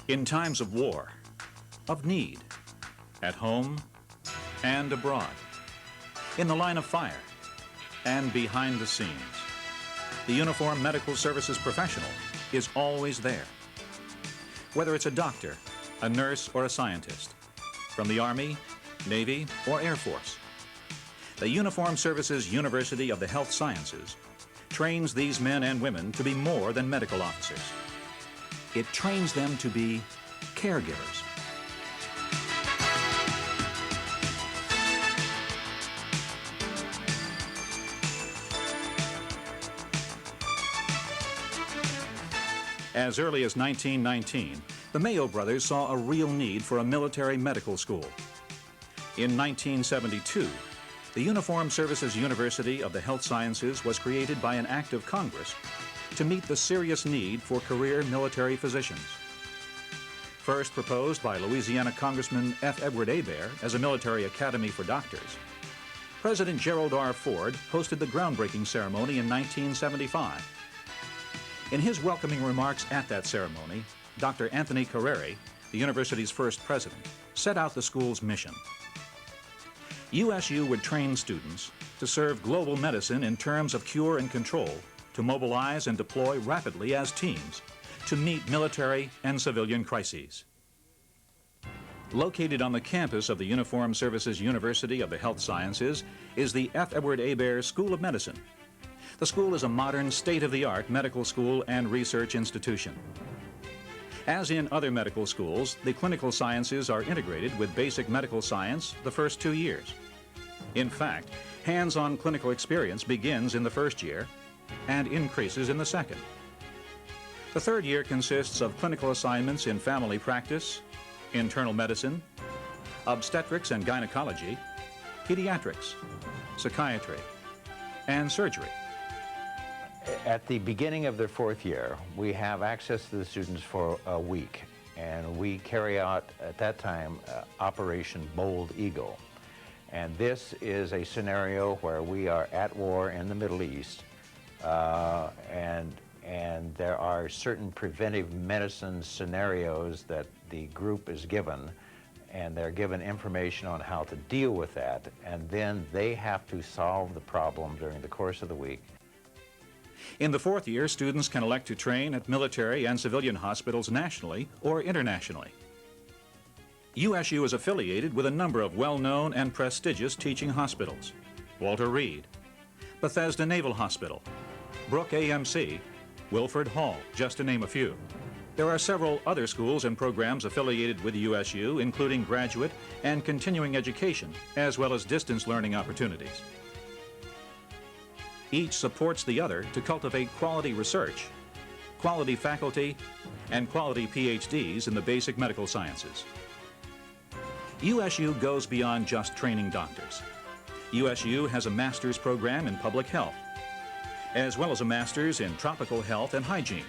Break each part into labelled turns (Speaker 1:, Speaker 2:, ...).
Speaker 1: In times of war, of need, at home and abroad, in the line of fire and behind the scenes, the uniformed medical services professional is always there. Whether it's a doctor, a nurse, or a scientist, from the Army, Navy, or Air Force, the Uniformed Services University of the Health Sciences trains these men and women to be more than medical officers. It trains them to be caregivers. As early as 1919, the Mayo brothers saw a real need for a military medical school. In 1972, the Uniformed Services University of the Health Sciences was created by an act of Congress to meet the serious need for career military physicians. First proposed by Louisiana Congressman F. Edward Hebert as a military academy for doctors, President Gerald R. Ford hosted the groundbreaking ceremony in 1975. In his welcoming remarks at that ceremony, Dr. Anthony Carreri, the university's first president, set out the school's mission. USU would train students to serve global medicine in terms of cure and control, to mobilize and deploy rapidly as teams, to meet military and civilian crises. Located on the campus of the Uniformed Services University of the Health Sciences is the F. Edward Hebert School of Medicine. The school is a modern, state-of-the-art medical school and research institution. As in other medical schools, the clinical sciences are integrated with basic medical science the first 2 years. In fact, hands-on clinical experience begins in the first year and increases in the second. The third year consists of clinical assignments in family practice, internal medicine, obstetrics and gynecology, pediatrics, psychiatry, and surgery.
Speaker 2: At the beginning of their fourth year, we have access to the students for a week, and we carry out, at that time, Operation Bold Eagle. And this is a scenario where we are at war in the Middle East, and there are certain preventive medicine scenarios that the group is given, and they're given information on how to deal with that, and then they have to solve the problem during the course of the week.
Speaker 1: In the fourth year, students can elect to train at military and civilian hospitals nationally or internationally. USU is affiliated with a number of well-known and prestigious teaching hospitals: Walter Reed, Bethesda Naval Hospital, Brooke AMC, Wilford Hall, just to name a few. There are several other schools and programs affiliated with USU, including graduate and continuing education, as well as distance learning opportunities. Each supports the other to cultivate quality research, quality faculty, and quality PhDs in the basic medical sciences. USU goes beyond just training doctors. USU has a master's program in public health, as well as a master's in tropical health and hygiene.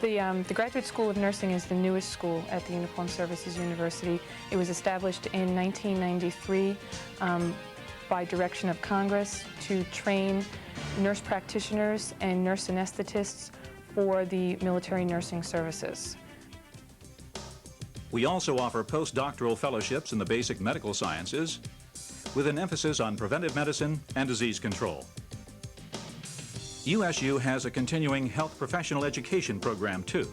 Speaker 3: The Graduate School of Nursing is the newest school at the Uniformed Services University. It was established in 1993 by direction of Congress to train nurse practitioners and nurse anesthetists for the military nursing services.
Speaker 1: We also offer postdoctoral fellowships in the basic medical sciences with an emphasis on preventive medicine and disease control. USU has a continuing health professional education program too.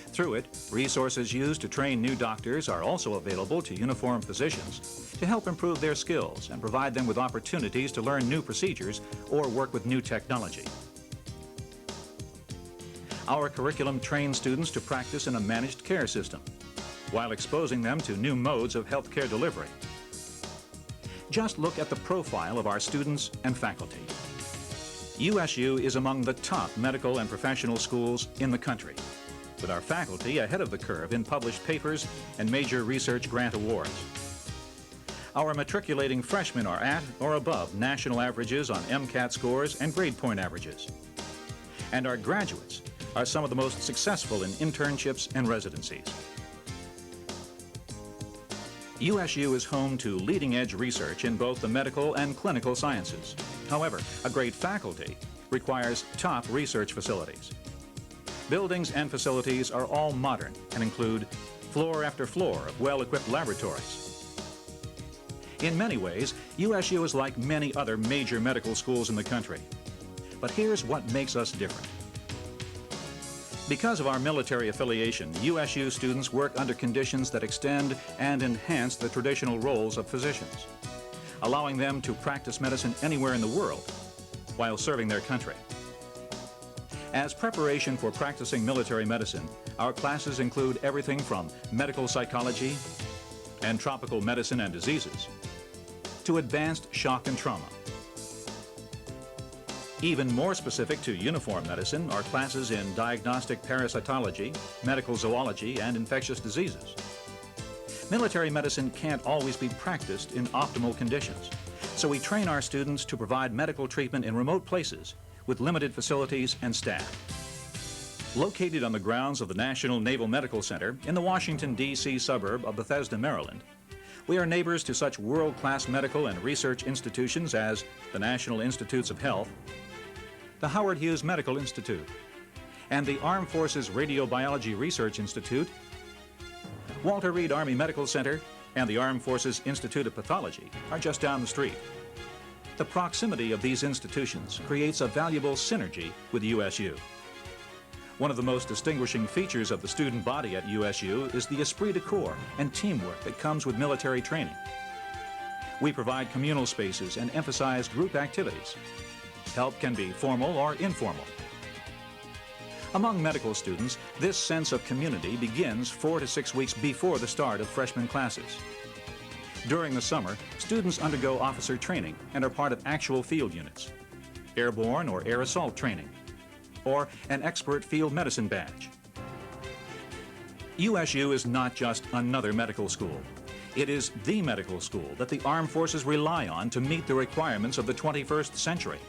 Speaker 1: Through it, resources used to train new doctors are also available to uniformed physicians to help improve their skills and provide them with opportunities to learn new procedures or work with new technology. Our curriculum trains students to practice in a managed care system while exposing them to new modes of healthcare delivery. Just look at the profile of our students and faculty. USU is among the top medical and professional schools in the country, with our faculty ahead of the curve in published papers and major research grant awards. Our matriculating freshmen are at or above national averages on MCAT scores and grade point averages. And our graduates are some of the most successful in internships and residencies. USU is home to leading-edge research in both the medical and clinical sciences. However, a great faculty requires top research facilities. Buildings and facilities are all modern and include floor after floor of well-equipped laboratories. In many ways, USU is like many other major medical schools in the country. But here's what makes us different. Because of our military affiliation, USU students work under conditions that extend and enhance the traditional roles of physicians, allowing them to practice medicine anywhere in the world while serving their country. As preparation for practicing military medicine, our classes include everything from medical psychology and tropical medicine and diseases to advanced shock and trauma. Even more specific to uniform medicine are classes in diagnostic parasitology, medical zoology, and infectious diseases. Military medicine can't always be practiced in optimal conditions, so we train our students to provide medical treatment in remote places with limited facilities and staff. Located on the grounds of the National Naval Medical Center in the Washington, D.C. suburb of Bethesda, Maryland, we are neighbors to such world-class medical and research institutions as the National Institutes of Health, the Howard Hughes Medical Institute, and the Armed Forces Radiobiology Research Institute, Walter Reed Army Medical Center, and the Armed Forces Institute of Pathology are just down the street. The proximity of these institutions creates a valuable synergy with USU. One of the most distinguishing features of the student body at USU is the esprit de corps and teamwork that comes with military training. We provide communal spaces and emphasize group activities. Help can be formal or informal. Among medical students, this sense of community begins 4 to 6 weeks before the start of freshman classes. During the summer, students undergo officer training and are part of actual field units, airborne or air assault training, or an expert field medicine badge. USU is not just another medical school. It is the medical school that the armed forces rely on to meet the requirements of the 21st century,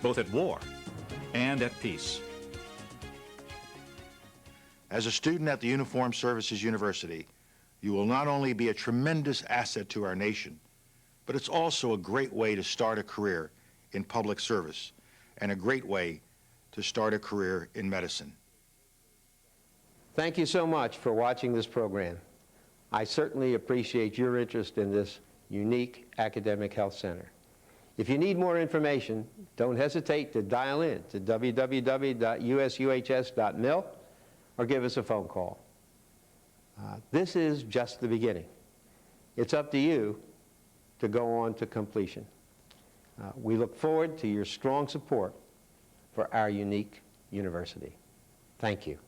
Speaker 1: both at war and at peace.
Speaker 4: As a student at the Uniformed Services University, you will not only be a tremendous asset to our nation, but it's also a great way to start a career in public service and a great way to start a career in medicine.
Speaker 5: Thank you so much for watching this program. I certainly appreciate your interest in this unique academic health center. If you need more information, don't hesitate to dial in to www.usuhs.mil or give us a phone call. This is just the beginning. It's up to you to go on to completion. We look forward to your strong support for our unique university. Thank you.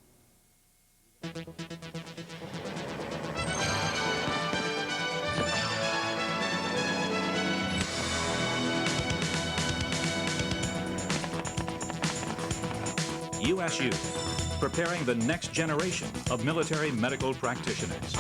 Speaker 1: USU, preparing the next generation of military medical practitioners.